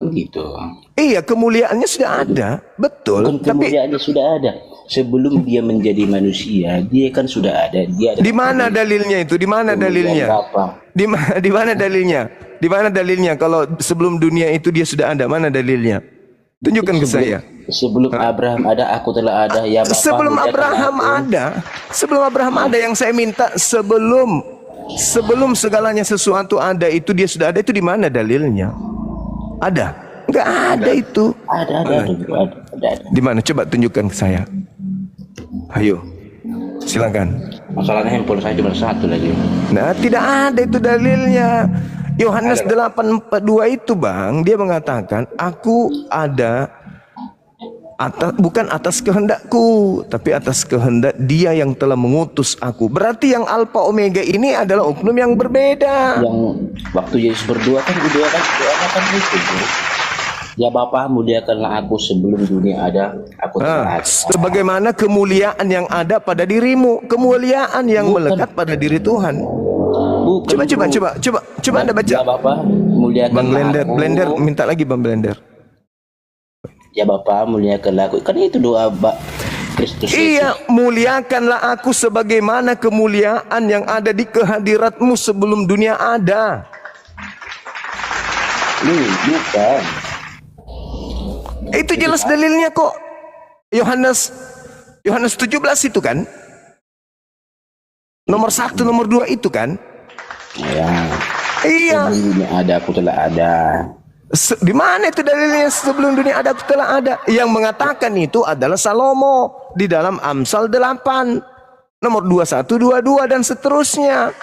begitu. Iya, kemuliaannya sudah ada, betul. Bukan kemuliaannya sudah ada. Sebelum dia menjadi manusia, dia kan sudah ada. Dia ada. Di mana dalilnya itu? Di mana dalilnya? Di mana dalilnya? Di mana dalilnya? Kalau sebelum dunia itu dia sudah ada, mana dalilnya? Tunjukkan ke saya. Sebelum Abraham ada, aku telah ada. Ya, Bapak, sebelum Abraham ada, sebelum Abraham ada, yang saya minta sebelum segalanya sesuatu ada itu dia sudah ada, itu di mana dalilnya? Ada? Enggak ada itu. Ada. Di mana? Coba tunjukkan ke saya. Ayo, silakan. Masalahnya handphone saya cuma satu lagi. Nah, tidak ada itu dalilnya. Yohanes 8:42 itu, Bang, dia mengatakan, aku ada bukan atas kehendakku, tapi atas kehendak Dia yang telah mengutus aku. Berarti yang Alfa Omega ini adalah oknum yang berbeda. Yang waktu Yesus berdoa kan itu. Ya Bapa, muliakanlah aku sebelum dunia ada, aku telah ada. Sebagaimana kemuliaan yang ada pada dirimu, kemuliaan yang melekat pada diri Tuhan. Coba Anda baca. Ya Bapa, muliakanlah Bang Blender, minta lagi Bang Blender. Ya Bapa, muliakanlah aku. Kan itu doa Kristus. Iya, muliakanlah aku sebagaimana kemuliaan yang ada di kehadiratmu sebelum dunia ada. Bukan. Itu jelas dalilnya kok. Yohanes 17 itu kan. Nomor 1, nomor 2 itu kan. Ya. Iya. Sebelum dunia ada, aku telah ada. Di mana itu dalilnya sebelum dunia ada, aku telah ada? Yang mengatakan itu adalah Salomo di dalam Amsal 8. Nomor 21, 22 dan seterusnya.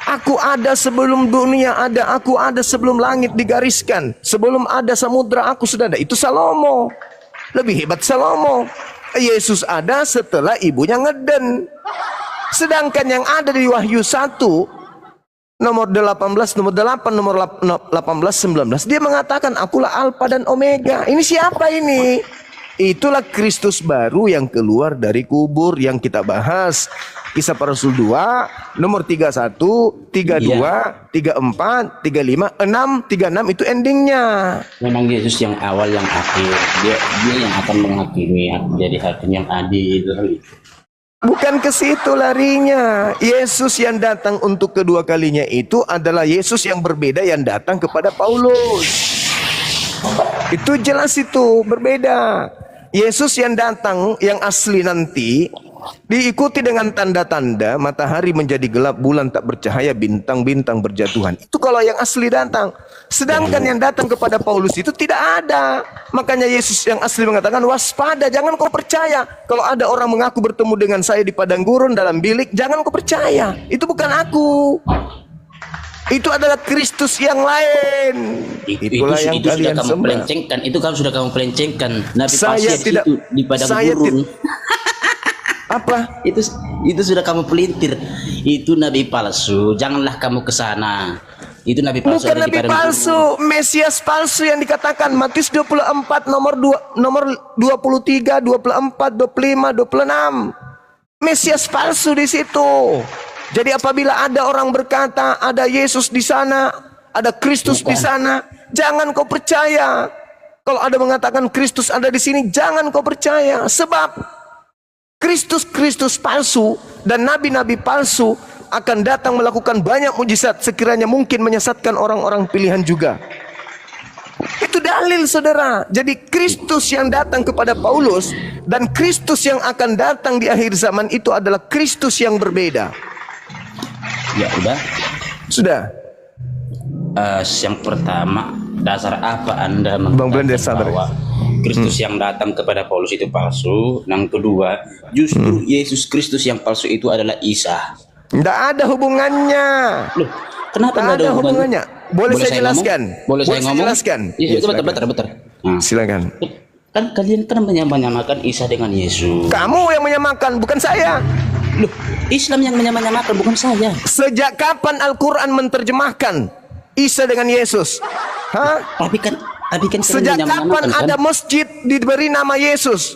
Aku ada sebelum dunia ada, aku ada sebelum langit digariskan, sebelum ada samudra aku sudah ada. Itu Salomo. Lebih hebat Salomo. Yesus ada setelah ibunya ngeden. Sedangkan yang ada di Wahyu 1 nomor 18, nomor 8, nomor 18, 19, dia mengatakan akulah Alfa dan Omega. Ini siapa ini? Itulah Kristus baru yang keluar dari kubur yang kita bahas. Kisah Para Rasul 2 nomor 31, 32, 34, 35, 6, 36 itu endingnya. Memang Yesus yang awal yang akhir. Dia yang akan menghakimi, jadi hakim yang adil. Bukan ke situ larinya. Yesus yang datang untuk kedua kalinya itu adalah Yesus yang berbeda yang datang kepada Paulus. Itu jelas, itu berbeda. Yesus yang datang yang asli nanti diikuti dengan tanda-tanda, matahari menjadi gelap, bulan tak bercahaya, bintang-bintang berjatuhan. Itu kalau yang asli datang. Sedangkan yang datang kepada Paulus itu tidak ada. Makanya Yesus yang asli mengatakan, waspada, jangan kau percaya. Kalau ada orang mengaku bertemu dengan saya di padang gurun dalam bilik, jangan kau percaya. Itu bukan aku. Itu adalah Kristus yang lain. Itulah yang kalian sembah. Itu kan sudah kamu pelencengkan. Nabi saya tidak itu di padang gurun. Apa? Itu sudah kamu pelintir. Itu nabi palsu. Janganlah kamu ke sana. Itu nabi palsu. Bukan nabi palsu, Mesias palsu yang dikatakan Matius 24 nomor 23, 24, 25, 26. Mesias palsu di situ. Jadi apabila ada orang berkata ada Yesus di sana, ada Kristus di sana, jangan kau percaya. Kalau ada mengatakan Kristus ada di sini, jangan kau percaya. Sebab Kristus palsu dan nabi-nabi palsu akan datang melakukan banyak mujizat sekiranya mungkin menyesatkan orang-orang pilihan juga. Itu dalil, saudara. Jadi Kristus yang datang kepada Paulus dan Kristus yang akan datang di akhir zaman itu adalah Kristus yang berbeda. Ya udah. Sudah. Yang pertama, dasar apa Anda Bang Blender mengatakan bahwa Kristus yang datang kepada Paulus itu palsu? Yang kedua, justru Yesus Kristus yang palsu itu adalah Isa. Tidak ada hubungannya. Loh, kenapa tidak ada hubungannya? Boleh saya jelaskan? Boleh saya ngomong? Jelaskan? Iya, bentar. Nah, silakan. Kan kalian kan menyamakan Isa dengan Yesus. Kamu yang menyamakan, bukan saya. Loh, Islam yang menyamakan, bukan saya. Sejak kapan Al-Quran menerjemahkan Isa dengan Yesus? Hah? Tapi kan sejak kapan ada masjid diberi nama Yesus?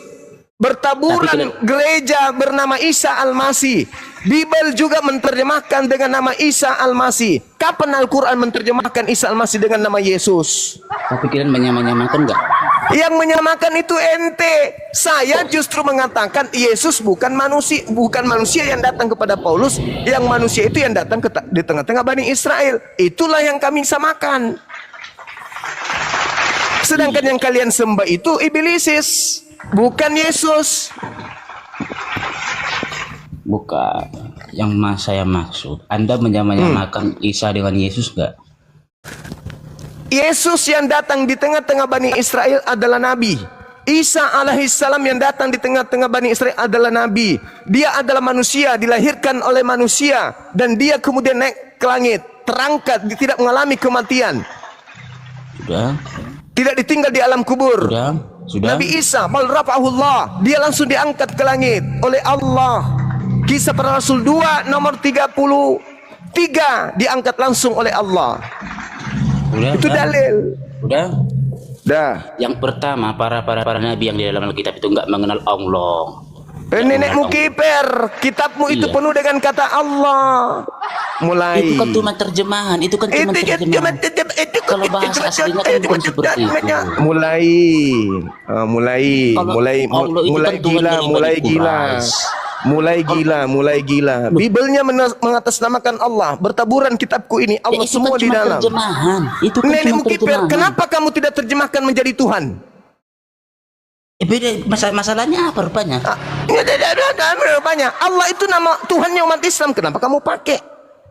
Bertaburan gereja bernama Isa Al-Masih. Bible juga menerjemahkan dengan nama Isa Al-Masih. Kapan Al-Quran menerjemahkan Isa Al-Masih dengan nama Yesus? Tapi kalian menyamakan enggak? Yang menyamakan itu ente. Saya justru mengatakan Yesus bukan manusia yang datang kepada Paulus. Yang manusia itu yang datang di tengah-tengah Bani Israel. Itulah yang kami samakan. Sedangkan yang kalian sembah itu iblisis, bukan Yesus. Bukan. Yang saya maksud, Anda menyamakan Isa dengan Yesus enggak? Yesus yang datang di tengah-tengah Bani Israel adalah Nabi. Isa alaihissalam yang datang di tengah-tengah Bani Israel adalah Nabi. Dia adalah manusia, dilahirkan oleh manusia. Dan dia kemudian naik ke langit, terangkat, tidak mengalami kematian. Sudah? Tidak ditinggal di alam kubur. Sudah? Nabi Isa, bal rafa'ahullah, dia langsung diangkat ke langit oleh Allah. Kisah Para Rasul 2 nomor 33 diangkat langsung oleh Allah. Itu dalil. Udah? Dah. Yang pertama, para nabi yang di dalam Alkitab itu enggak mengenal Allah. Nenekmu kiper, kitabmu itu Iya. penuh dengan kata Allah. Mulai. Itu kan cuma terjemahan, itu kan cuma terjemahan. Kalau bahasa aslinya kan bukan seperti itu. Mulai Kalau Allah itu kan Tuhan dari Bani Quraisy. Mulai gila. Biblenya mengatasnamakan Allah. Bertaburan kitabku ini, Allah Ya, itu semua kan di cuma dalam. terjemahan. Itu kan Nenekmu cuma kiper, terjemahan. kenapa kamu tidak terjemahkan menjadi Tuhan? Beda masalahnya apa rupanya? Banyak. Allah itu nama Tuhannya umat Islam. Kenapa kamu pakai?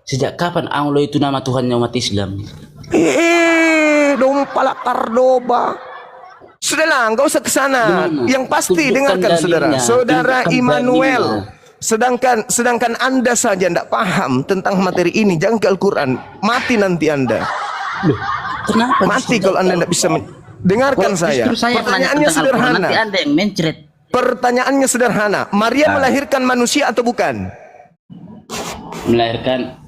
Sejak kapan Allah itu nama Tuhannya umat Islam? Dompala Kardoba. Sudahlah, enggak usah ke sana. Yang pasti Tunjukkan dengarkan saudara. dalilnya. Saudara Tunjukkan Immanuel. dalilnya. Sedangkan Anda saja tidak paham tentang materi ini. Jangan ke Al-Quran. Mati nanti Anda. Loh, kenapa? Mati kalau Anda tidak bisa dengarkan saya. Justru saya Pertanyaannya tanya tentang Al-Quran, sederhana. nanti Anda yang mencret. Pertanyaannya sederhana. Maria melahirkan manusia atau bukan? Melahirkan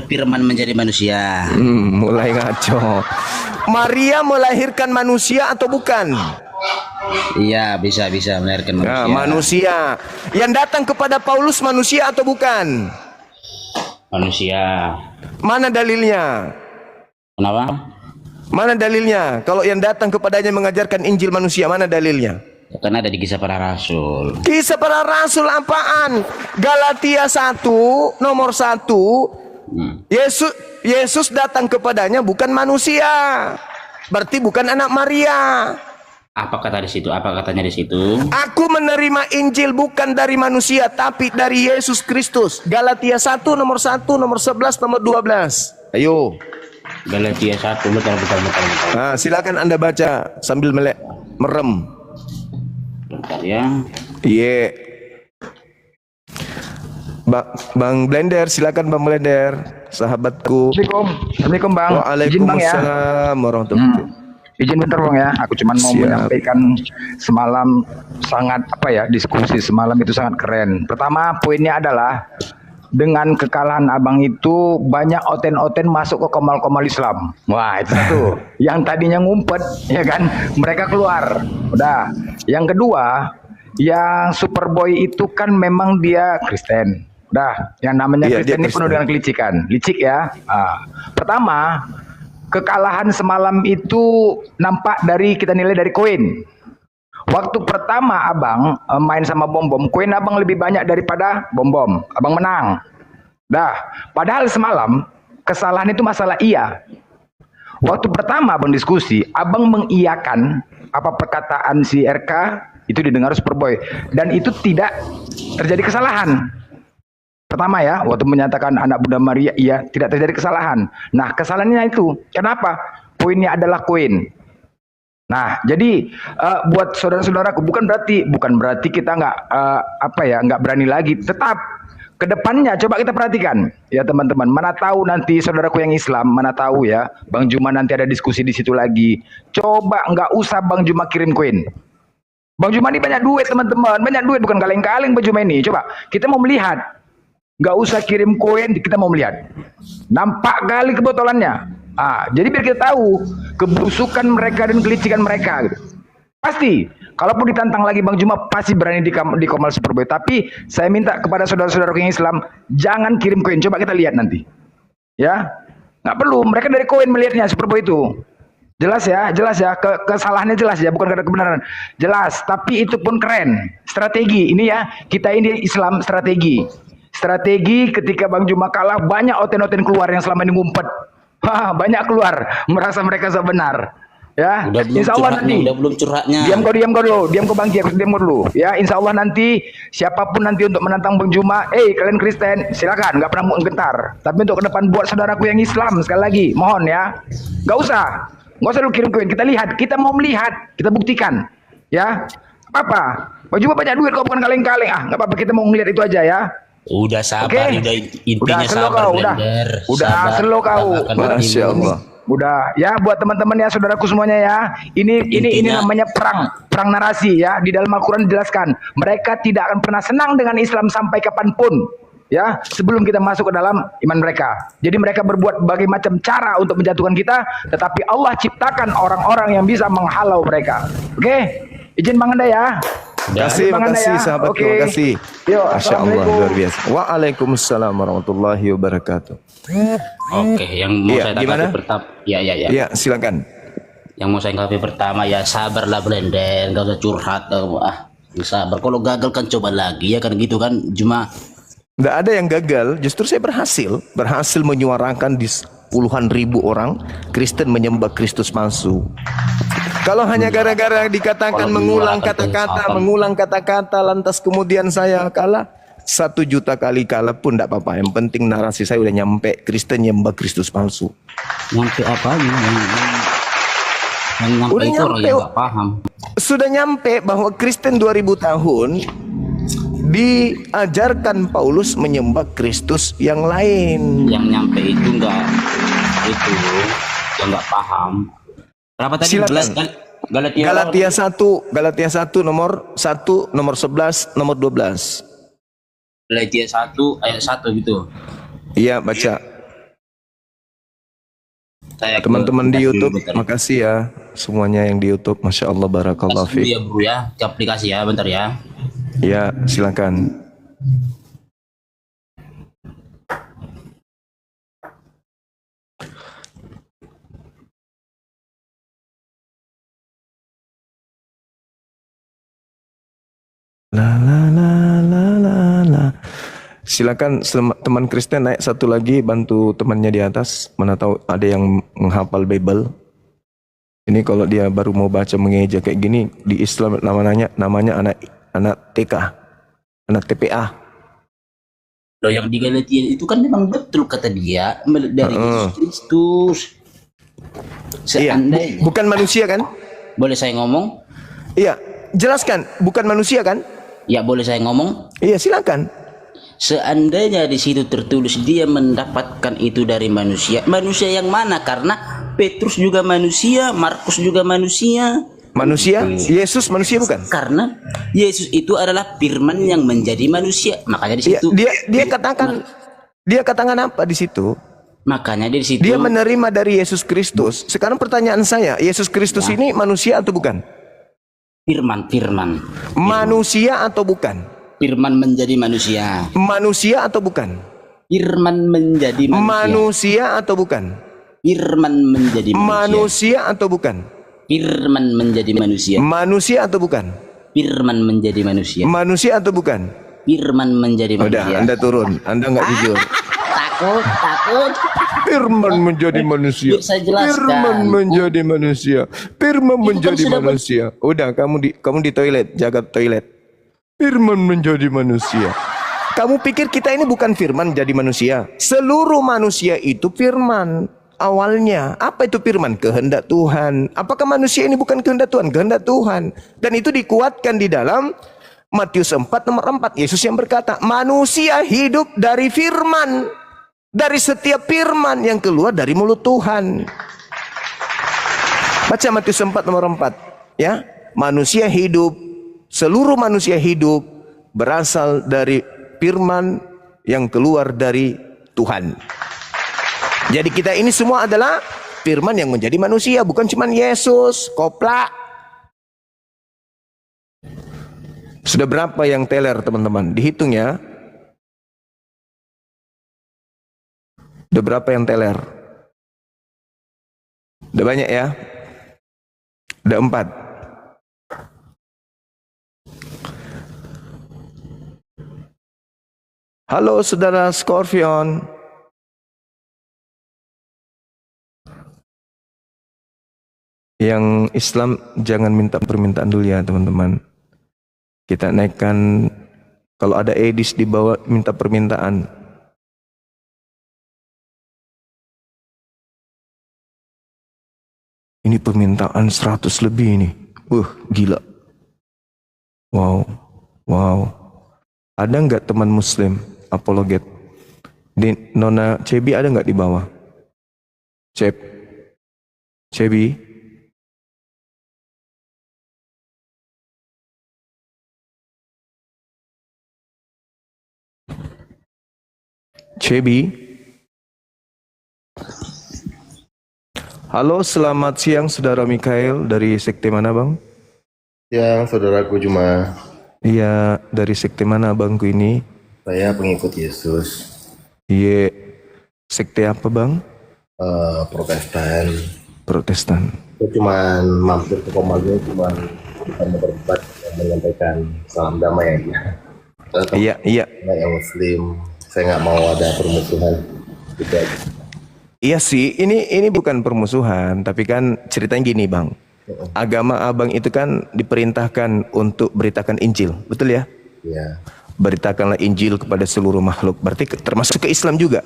firman menjadi manusia. Mulai ngaco. Maria melahirkan manusia atau bukan? Iya, bisa melahirkan manusia. Nah, manusia. Yang datang kepada Paulus manusia atau bukan? Manusia. Mana dalilnya? Kenapa? Mana dalilnya? Kalau yang datang kepadanya mengajarkan Injil manusia, mana dalilnya? Ya, karena ada di Kisah Para Rasul. Kisah Para Rasul apaan? Galatia 1 nomor 1. Yesus datang kepadanya bukan manusia. Berarti bukan anak Maria. Apa kata di situ? Apa katanya di situ? Aku menerima Injil bukan dari manusia tapi dari Yesus Kristus. Galatia 1 nomor 1, nomor 11, nomor 12. Ayo. Galatia 1, betul. Nah, silakan Anda baca sambil merem. Bentar ya. Iya. Bang Blender, silakan Bang Blender, sahabatku. Assalamualaikum Bang. Izin Bang ya. Waalaikumsalam warahmatullahi wabarakatuh. Izin bentar Bang ya. Aku cuma mau menyampaikan semalam sangat diskusi semalam itu sangat keren. Pertama poinnya adalah dengan kekalahan Abang itu banyak oten-oten masuk ke komal-komal Islam. Wah, itu satu. Yang tadinya ngumpet ya kan, mereka keluar. Udah. Yang kedua, yang Superboy itu kan memang dia Kristen. Udah, yang namanya Kristen ini penuh dengan kelicikan. Licik ya. Pertama, kekalahan semalam itu nampak kita nilai dari koin. Waktu pertama Abang main sama Bom-Bom, koin Abang lebih banyak daripada Bom-Bom. Abang menang. Dah, padahal semalam kesalahan itu masalah iya. Waktu pertama Abang diskusi, Abang mengiyakan apa perkataan si RK itu didengar Superboy dan itu tidak terjadi kesalahan. Pertama ya, waktu menyatakan anak Bunda Maria, iya, tidak terjadi kesalahan. Nah, kesalahannya itu, kenapa? Poinnya adalah koin. Nah, jadi buat saudara-saudaraku, bukan berarti kita nggak berani lagi. Tetap kedepannya coba kita perhatikan, ya teman-teman. Mana tahu nanti saudaraku yang Islam, mana tahu ya, Bang Juma nanti ada diskusi di situ lagi. Coba nggak usah Bang Juma kirim koin. Bang Juma ini banyak duit teman-teman, banyak duit, bukan kaleng-kaleng Bang Juma ini. Coba kita mau melihat. Nggak usah kirim koin, kita mau melihat. Nampak kali kebotolannya. Jadi biar kita tahu kebusukan mereka dan kelicikan mereka. Gitu. Pasti. Kalaupun ditantang lagi Bang Juma, pasti berani di Komal Superboy. Tapi saya minta kepada saudara-saudara yang Islam, jangan kirim koin. Coba kita lihat nanti. Ya, nggak perlu. Mereka dari koin melihatnya Superboy itu. Jelas ya. Kesalahannya jelas ya, bukan karena kebenaran. Jelas. Tapi itu pun keren. Strategi. Ini ya, kita ini Islam strategi. Strategi ketika Bang Juma kalah, banyak oten-oten keluar yang selama ini ngumpet. Banyak keluar, merasa mereka benar. Ya, Udah belum insya Allah curhatnya, nanti. udah belum curhatnya. Diam kau dulu, diam kau Bang Jack, diam kau dulu. Ya, insya Allah nanti siapapun nanti untuk menantang Bang Juma, kalian Kristen, silakan, nggak pernah gentar. Tapi untuk ke depan buat saudaraku yang Islam sekali lagi, mohon ya, nggak usah lu kirim koin. Kita lihat, kita mau melihat, kita buktikan, ya. Apa? Bang Juma banyak duit, kau bukan kaleng-kaleng. Nggak apa-apa, kita mau ngelihat itu aja ya. Udah sabar, Oke. udah intinya Udah, slow sabar, kau, Blender. udah Sabar, slow kau. kita akan Masya bertemu. Allah. Udah ya, buat teman-teman ya, saudaraku semuanya ya. Ini Intinya- namanya perang narasi ya. Di dalam Al-Qur'an dijelaskan, mereka tidak akan pernah senang dengan Islam sampai kapanpun. Ya, sebelum kita masuk ke dalam iman mereka. Jadi mereka berbuat berbagai macam cara untuk menjatuhkan kita, tetapi Allah ciptakan orang-orang yang bisa menghalau mereka. Oke? Izin Bang Anda ya. Kasih, Bang Anda makasih ya. sahabatku, Oke. makasih. Yuk, Masya Allah, assalamualaikum. luar biasa. Waalaikumsalam warahmatullahi wabarakatuh. Oke, yang mau Iya, saya tanggapi gimana? pertama, ya. Ya, silakan. Yang mau saya tanggapi pertama ya sabarlah Blender, gak usah curhat, sabar. Kalau gagal kan coba lagi ya kan gitu kan, cuma Nggak ada yang gagal, justru saya berhasil menyuarakan di puluhan ribu orang Kristen menyembah Kristus palsu. Kalau hanya gara-gara dikatakan Kalau mengulang menyuarakan kata-kata, keinsafan. mengulang kata-kata, lantas kemudian saya kalah, 1 juta kali kalah pun tidak apa-apa. Yang penting narasi saya udah nyampe, Kristen menyembah Kristus palsu. nyampe apa yang nyampe Udah itu orang nyampe, yang gak paham. Sudah nyampe bahwa Kristen 2000 tahun diajarkan Paulus menyembah Kristus yang lain. Yang nyampe itu enggak itu yang nggak paham. Berapa tadi? Silakan. 11 kan? Galatia. Galatia 1 nomor 1, nomor 11, nomor 12. Galatia 1 ayat 1 gitu. Iya, baca. Saya Teman-teman di YouTube, bentar. makasih ya semuanya yang di YouTube. Masya Allah, barakallahu Kasih dulu fiik. ya bro ya, ke aplikasi ya, bentar ya. Ya, silakan. La la la la la la. Silakan teman Kristen naik satu lagi, bantu temannya di atas. Mana tahu ada yang menghafal Bible. Ini kalau dia baru mau baca mengeja kayak gini, di Islam namanya anak TK, anak TPA. Loh yang di Galatia itu kan memang betul kata dia dari Yesus Kristus. Iya, Seandainya, bukan manusia kan? boleh saya ngomong? Iya, jelaskan, bukan manusia kan? Ya boleh saya ngomong? Iya, silakan. Seandainya di situ tertulis dia mendapatkan itu dari manusia, manusia yang mana? Karena Petrus juga manusia, Markus juga manusia. Manusia, Yesus manusia bukan? Karena Yesus itu adalah Firman yang menjadi manusia. Makanya di Iya, situ, dia katakan apa di situ? makanya di situ Dia menerima dari Yesus Kristus. Sekarang pertanyaan saya, Yesus Kristus ini manusia atau bukan? Firman. Manusia atau bukan? Firman menjadi manusia. Manusia atau bukan? Firman menjadi manusia. Manusia atau bukan? Firman menjadi manusia. Manusia atau bukan? Firman menjadi manusia. Manusia atau bukan? Firman menjadi manusia. Manusia atau bukan? Firman menjadi Udah, manusia. Anda turun. Anda nggak jujur. Takut. Firman menjadi manusia. Biar saya jelaskan. Firman menjadi manusia. Firman Itu kan menjadi sudah manusia. Udah, kamu di toilet, jaga toilet. Firman menjadi manusia. Kamu pikir kita ini bukan firman jadi manusia? Seluruh manusia itu firman. Awalnya, apa itu firman? Kehendak Tuhan. Apakah manusia ini bukan kehendak Tuhan? Kehendak Tuhan. Dan itu dikuatkan di dalam Matius 4 nomor 4. Yesus yang berkata, manusia hidup dari firman. Dari setiap firman yang keluar dari mulut Tuhan. Baca Matius 4 nomor 4. Ya, manusia hidup, seluruh manusia hidup berasal dari firman yang keluar dari Tuhan. Jadi kita ini semua adalah firman yang menjadi manusia, bukan cuma Yesus, koplak. Sudah berapa yang teler teman-teman? Dihitung ya. Udah berapa yang teler? Udah banyak ya? Udah 4. Halo saudara Scorpion. Yang Islam jangan minta permintaan dulu ya teman-teman. Kita naikkan, kalau ada edis di bawah minta permintaan. Ini permintaan 100 lebih ini. Gila. Wow. Wow. Ada nggak teman muslim apologet? Di Nona Cebi ada nggak di bawah? Cebi? Cebi? Halo, selamat siang saudara Mikael, dari sekte mana bang? Yang saudaraku Juma, Iya, dari sekte mana abangku ini? saya pengikut Yesus, Iya, sekte apa bang? Protestan. Protestan. Saya cuma mampir ke Komago, cuma bukan berdebat, menyampaikan salam damai aja. Saya Iya. yang Muslim, saya nggak mau ada permusuhan. Gitu aja. Iya sih, ini bukan permusuhan, tapi kan ceritanya gini bang. Agama abang itu kan diperintahkan untuk beritakan Injil, betul ya? Ya, Beritakanlah Injil kepada seluruh makhluk, berarti termasuk ke Islam juga.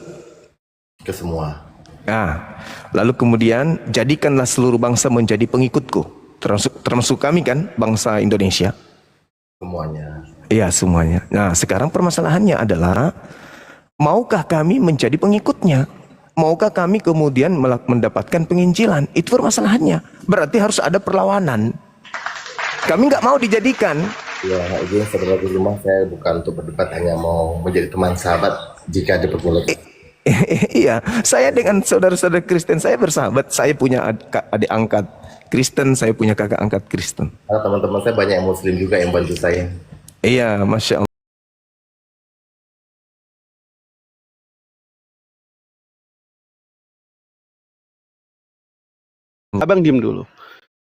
ke semua. Nah, lalu kemudian jadikanlah seluruh bangsa menjadi pengikutku, termasuk kami kan, bangsa Indonesia. Semuanya. Iya semuanya. Nah sekarang permasalahannya adalah, maukah kami menjadi pengikutnya? Maukah kami kemudian mendapatkan penginjilan? Itu permasalahannya. Berarti harus ada perlawanan. Kami nggak mau dijadikan. Ya, ini saudaraku Juma, saya bukan untuk berdebat, hanya mau menjadi teman sahabat jika diperbolehkan. Iya, saya dengan saudara-saudara Kristen saya bersahabat. Saya punya adik angkat Kristen, saya punya kakak angkat Kristen. Karena teman-teman saya banyak yang Muslim juga yang bantu saya. Iya, Masya Allah. Abang diem dulu.